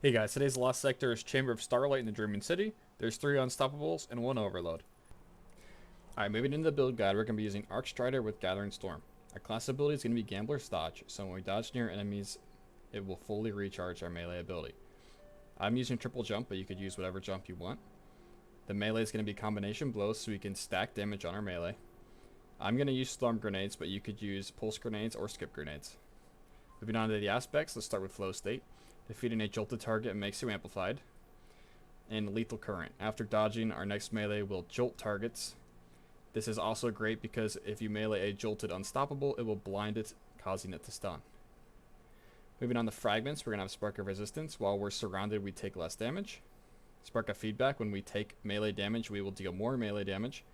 Hey guys, today's Lost Sector is Chamber of Starlight in the Dreaming City. There's 3 Unstoppables and 1 Overload. Alright, moving into the build guide, we're going to be using Arcstrider with Gathering Storm. Our class ability is going to be Gambler's Dodge, so when we dodge near enemies, it will fully recharge our melee ability. I'm using Triple Jump, but you could use whatever jump you want. The melee is going to be Combination Blows, so we can stack damage on our melee. I'm going to use Storm Grenades, but you could use Pulse Grenades or Skip Grenades. Moving on to the aspects, let's start with Flow State. Defeating a jolted target makes you amplified. And Lethal Current. After dodging, our next melee will jolt targets. This is also great because if you melee a jolted unstoppable, it will blind it, causing it to stun. Moving on to fragments, we're going to have Spark of Resistance. While we're surrounded, we take less damage. Spark of Feedback, when we take melee damage, we will deal more melee damage.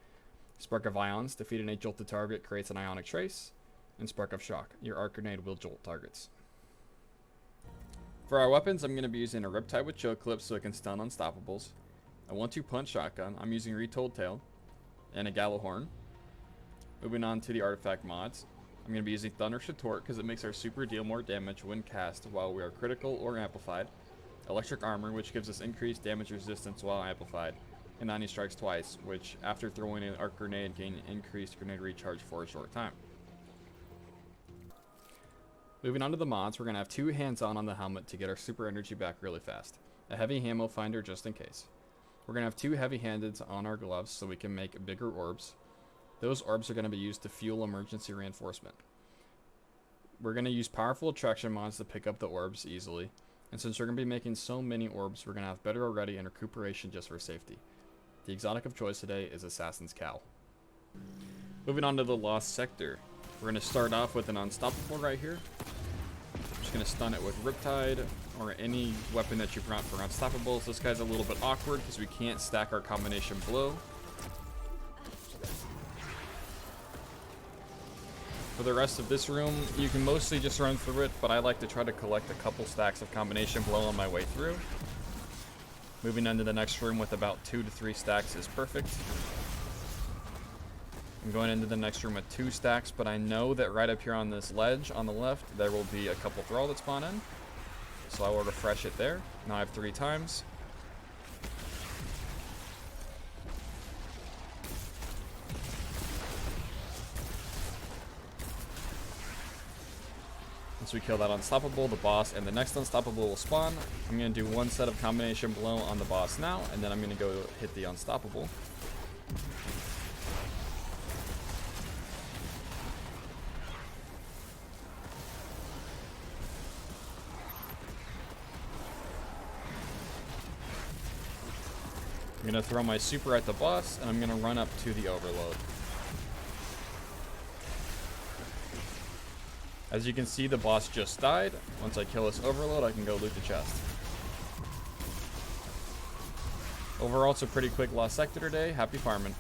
Spark of Ions, defeating a jolted target creates an ionic trace. And Spark of Shock, your arc grenade will jolt targets. For our weapons, I'm going to be using a Riptide with Choke Clip so it can stun Unstoppables. A 1-2 Punch Shotgun, I'm using Retold Tail. And a Gallowhorn. Moving on to the artifact mods. I'm going to be using Thunder Retort because it makes our super deal more damage when cast while we are critical or amplified. Electric Armor, which gives us increased damage resistance while amplified. And 90 Strikes Twice, which after throwing an arc grenade gain increased grenade recharge for a short time. Moving on to the mods, we're going to have 2 hands-on on the helmet to get our super energy back really fast. A heavy ammo finder just in case. We're going to have 2 heavy-handeds on our gloves so we can make bigger orbs. Those orbs are going to be used to fuel emergency reinforcement. We're going to use powerful attraction mods to pick up the orbs easily. And since we're going to be making so many orbs, we're going to have better already and recuperation just for safety. The exotic of choice today is Assassin's Cowl. Moving on to the Lost Sector. We're going to start off with an Unstoppable right here. Just going to stun it with Riptide or any weapon that you brought for Unstoppables. This guy's a little bit awkward because we can't stack our combination blow. For the rest of this room, you can mostly just run through it, but I like to try to collect a couple stacks of combination blow on my way through. Moving into the next room with about 2 to 3 stacks is perfect. I'm going into the next room with 2 stacks, but I know that right up here on this ledge on the left, there will be a couple Thrall that spawn in. So I will refresh it there. Now I have 3 times. Once we kill that Unstoppable, the boss and the next Unstoppable will spawn. I'm going to do 1 set of combination blow on the boss now, and then I'm going to go hit the Unstoppable. I'm going to throw my super at the boss, and I'm going to run up to the Overload. As you can see, the boss just died. Once I kill this Overload, I can go loot the chest. Overall, it's a pretty quick Lost Sector today. Happy farming.